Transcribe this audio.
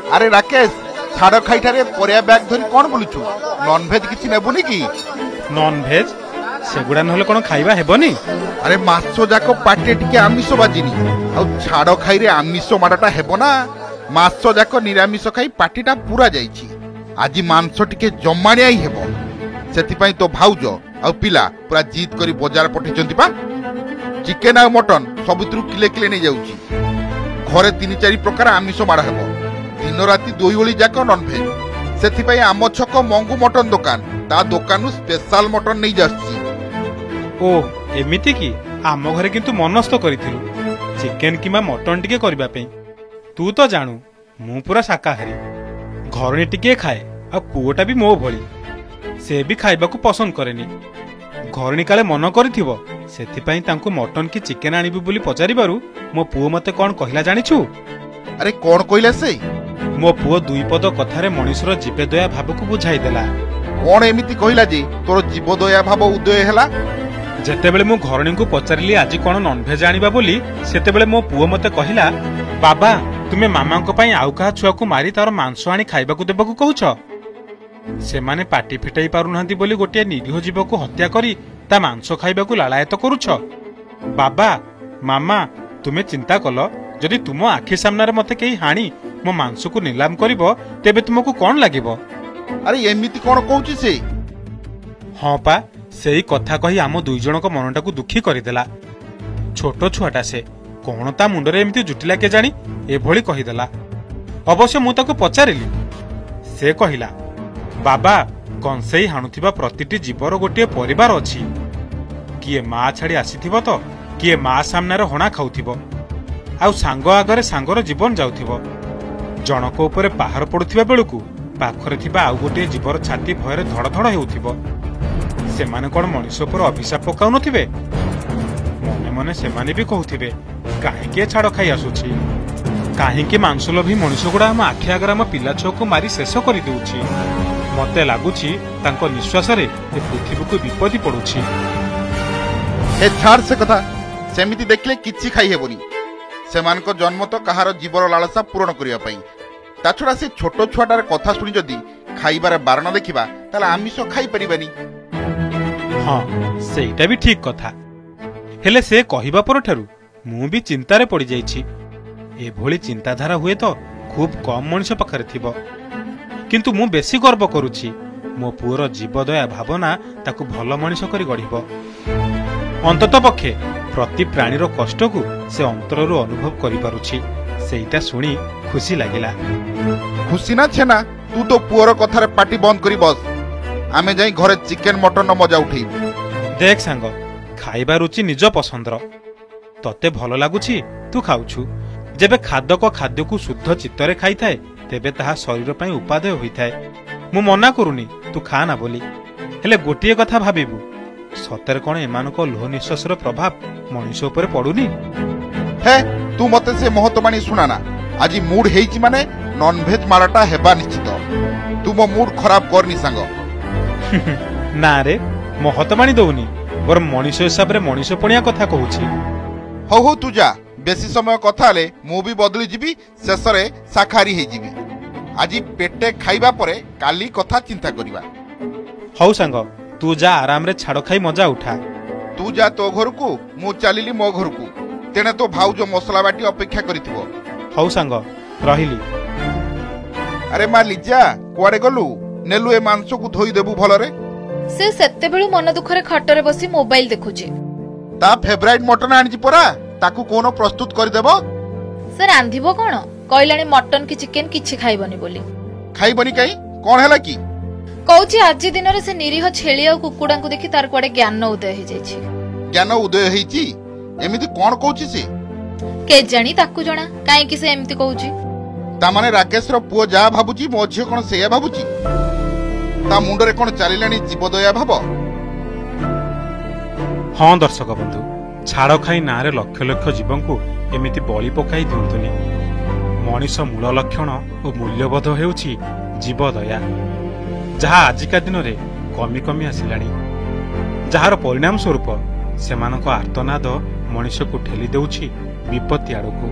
अरे राकेश छाड़ खाईठारे परिया बैग धरी कौन बोलुछु नॉनवेज किछि नेबुनी कि नॉनवेज सेगुडा नहले कोन खाइबा हेबनी। अरे मासो जाको पाटे टिके आमिष बाजिनी आ छाड़ खाई रे आमिष माडाटा हेबो ना मासो जाको निरामिष खाई पाटीटा पूरा जाईछि आज मांस टिके जमाणिया ही हेबो सेति पई तो भाउज आ पिला पूरा जीत करी बाजार पठिचंती पा चिकेन आ मटन सबुत्रु किले किले नै जाउछि घरे 3-4 प्रकार आमिष माडा हेबो दिन राति 2 ओली जाको नॉनवेज सेति पई आम छक मंगू मटन दुकान ता दुकानु स्पेशल मटन नै जाछि। ओ एमिति की आम घरे किंतु मनस्थ करिथिलु चिकेन किमा मटन टिके करबा पे तू तो जानू मु पूरा शाकाहारी घरणी टिके खाए आ पुओटा भी मो भली से भी खाइबा को पसंद करेनी घरणी काले मन करिथिबो सेथिपई तांको मटन की चिकेन आनिबी बोली पचारिबारु मो पुओ मते कोन कहिला जानिछु। अरे कोन कहिला से मो पुओ दुई पद कथारे मनुष्यर जीव दया भाव को बुझाई देला। कोन एमिति कहिला जे तोर जीव दया भाव उदय हैला जेतेबेले मो घरणी को पचारिली आज कोन नॉनवेज आनिबा बोली सेतेबेले मो पुओ मते कहिला बाबा तुमे मामा को पई आउ कहा छुआ को मारी तार मांस आनी खाइबा को देबा को कहउछ से माने पाटी फिटाई पारु नहंती बोली गोटे निरीह जीव को हत्या करी ता मांस खाइबा को लालायत करूछ। बाबा मामा तुमे चिंता कल जदि तुम आखि सामने मते केही हाणी मो मांस को नीलाम करिवो तेबे तुमको कोन लागिवो। अरे एमिति कोन कहउछि से हां पा सेही कथा कही आम दुई जन को मनटा को दुखी करिदेला छोटो छुआटा से कोन ता मुंडरे एमिति जुटिला के जानी एभली कहिदेला। अवश्य मु ताको पचारिली से कहिला बाबा कंसेई हाणुथिबा प्रतिटी जीवर गोटे परिवार अछि किए माँ छाड़ी आसीथिबो तो किए माँ सामने हणा खाउथिबो आउ सांग आगरे सांगर जीवन जाउथिबो जनक उपरे पहाड़ पडुथिबा बेलकु पाखरे थिबा आउ गोटे जीवर छाती भୟରେ धड़ धड़ हेउथिबो सेमाने कोन मनुष्य पर अभिशाप पकाउ नथिबे मने मने सेमाने भी कहउथिबे काहे के छाड़ खाई आसुछि काहे के मांसलोभी मनुष्य गुडा हम आखि आगरा हम पिला छो को मारी शेष करि देउछि मते लागुछि तांको निश्वास रे ए पृथ्वी को विपत्ति पडुछि। ए छाड़ से कथा सेमिति देखले किछि खाई हेबोनी सेमान को जन्म तो कहार जीवर लालसा पूर्ण करिया पई ता छडा से छोटो छुआटार कथा सुनि जदी खाइबार बारण देखिबा ताला आमिष खाई परिबानी। हां सेटा भी ठीक कथा हेले से कहिबा पर ठारू मु भी चिंतारे पड़ी जाईछि एभली चिंताधारा हुए तो खूब कम मनुष्य पाखरे थिबो किंतु मु बेसी गर्व करूछि मो पुअर जीवदया भावना ताकु भल मनुष्य करी गढ़िबो अंतत पक्षे प्रति प्राणीर कष्ट को से अंतररु अनुभव करि पारुछि सेटा सुनी खुशी लागिला। खुशी ना छेना तू तो पुअर कथारे पाटी बंद करी बस आमे जाई घरे चिकेन मटन मजा उठेइबु। देख सांग खाइबा रुचि निज पसंदर तते भल लागुछि तू खाउछु जेबे खाद्य को शुद्ध चित्तरे खाई थाए तेबे ताहा शरीर पई उपादेय होइथाए मु मना करूनी तू खा ना बोली हेले गोटिए कथा भाबिबु सତରେ कोन एमानको लोह निश्वासर प्रभाव मनुष्य ऊपर पडुनी हे तू मते से महत्वबाणी सुनाना आज मूड हेइची माने नॉनवेज माराटा हेबा निश्चित तू मो मूड खराब करनी सांग ना रे महत्वबाणी दउनी बर मनुष्य हिसाब रे मनुष्य पणिया कथा कहूची हो हो तू जा बेसी समय कथा ले मु भी बदली जीवी शेष रे शाकाहारी हे जीवी आज पेटे खाइबा परे काली कथा चिंता करिबा। हौ सांग तू जा आराम रे छाड़ खाई मजा उठा तू जा तो घर को मु चलिली मो घर को तेने तो भाउज मसला बाटी अपेक्षा करिथिबो। हौ सांग रहिली। अरे मा लिजा कुआडे गलु नेलु ए मांस को धोई देबु भलरे से सेते बेलु मन दुखरे खटरे बसी मोबाइल देखुची ता फेवरेट मटन आनिची परा ताकू कोनो प्रस्तुत कर देबो सर रांधिबो कोन कहलानी मटन की चिकेन किछि खाइबनी बोली खाइबनी काई कोन हैला की कहूची आज दिन रे से निरीह छेली आ कुकुडा को देखि तार कोडे ज्ञान उदय हे जाईछि। ज्ञान उदय हेइची एमिति कोन कहूची से के जानी ताकू जणा काहे कि से एमिति कहूची ता माने राकेश रो पुओ जा भाबुची मो झियो कोन सेया भाबुची ता मुंडरे कोन चालिलानी जीवदया भाब। हां दर्शक बंधु छाड़ खाई नारे लक्ष लक्ष जीवन को एमिति बलि पकाई दिंतुनी मनीष मूल लक्षण और मूल्यबोध हेउछि जीवदया जहा आजिका दिन रे कमी कमी आसिलानी जार परिणाम स्वरूप सेमानक आर्तनाद मनुष्य को ठेली देउछि विपत्ति आड़कू।